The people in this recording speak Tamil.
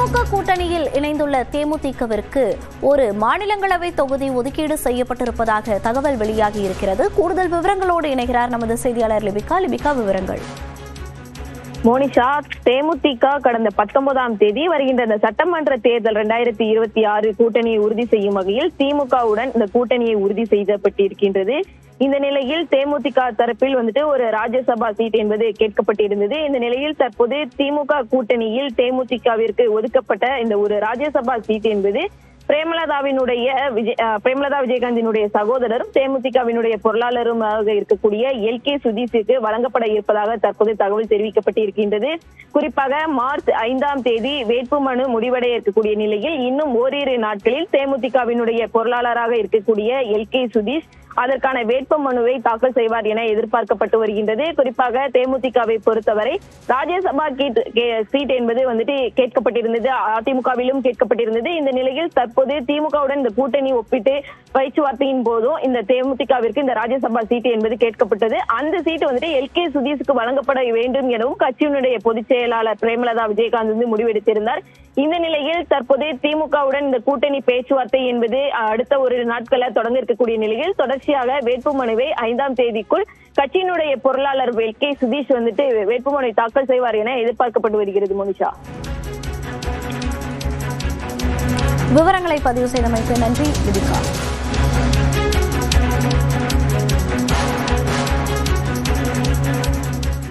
திமுக கூட்டணியில் இணைந்துள்ள தேமுதிகவிற்கு ஒரு மாநிலங்களவை தொகுதி ஒதுக்கீடு செய்யப்பட்டிருப்பதாக தகவல் வெளியாகி இருக்கிறது. கூடுதல் விவரங்களோடு இணைகிறார் நமது செய்தியாளர் லிபிகா. லிபிகா, விவரங்கள். மோனிஷா, தேமுதிக கடந்த 19ஆம் தேதி வருகின்ற இந்த சட்டமன்ற தேர்தல் 2026 கூட்டணியை உறுதி செய்யும் வகையில் திமுகவுடன் இந்த கூட்டணியை உறுதி செய்யப்பட்டிருக்கின்றது. இந்த நிலையில் தேமுதிக தரப்பில் ஒரு ராஜ்யசபா சீட் என்பது கேட்கப்பட்டிருந்தது. இந்த நிலையில் தற்போது திமுக கூட்டணியில் தேமுதிகவிற்கு ஒதுக்கப்பட்ட இந்த ஒரு ராஜ்யசபா சீட் என்பது பிரேமலதா விஜயகாந்தினுடைய சகோதரரும் தேமுதிகவினுடைய பொருளாளருமாக இருக்கக்கூடிய எல்.கே. சுதீஷுக்கு வழங்கப்பட இருப்பதாக தற்போது தகவல் தெரிவிக்கப்பட்டிருக்கின்றது. குறிப்பாக மார்ச் 5ஆம் தேதி வேட்புமனு முடிவடைய இருக்கக்கூடிய நிலையில் இன்னும் ஓரிரு நாட்களில் தேமுதிகவினுடைய பொருளாளராக இருக்கக்கூடிய எல்.கே. சுதீஷ் அதற்கான வேட்புமனுவை தாக்கல் செய்வார் என எதிர்பார்க்கப்பட்டு வருகின்றது. குறிப்பாக தேமுதிகவை பொறுத்தவரை ராஜ்யசபா சீட் என்பது கேட்கப்பட்டிருந்தது, அதிமுகவிலும் கேட்கப்பட்டிருந்தது. இந்த நிலையில் தற்போது திமுகவுடன் இந்த கூட்டணி ஒப்பிட்டு பேச்சுவார்த்தையின் போதும் இந்த தேமுதிகவிற்கு இந்த ராஜ்யசபா சீட் என்பது கேட்கப்பட்டது. அந்த சீட்டு எல்.கே. சுதீஷுக்கு வழங்கப்பட வேண்டும் எனவும் கட்சியினுடைய பொதுச் செயலாளர் பிரேமலதா விஜயகாந்த் முடிவெடுத்திருந்தார். இந்த நிலையில் தற்போது திமுகவுடன் இந்த கூட்டணி பேச்சுவார்த்தை என்பது அடுத்த ஒரு நாட்களில் தொடங்க இருக்கக்கூடிய நிலையில் தொடர்ச்சியாக வேட்புமனுவை 5ஆம் தேதிக்குள் கட்சியினுடைய பொருளாளர் எல்.கே. சுதீஷ் வேட்புமனுவை தாக்கல் செய்வார் என எதிர்பார்க்கப்பட்டு வருகிறது. மோனிஷா, விவரங்களை பதிவு செய்தமைக்கு நன்றி லிபிகா.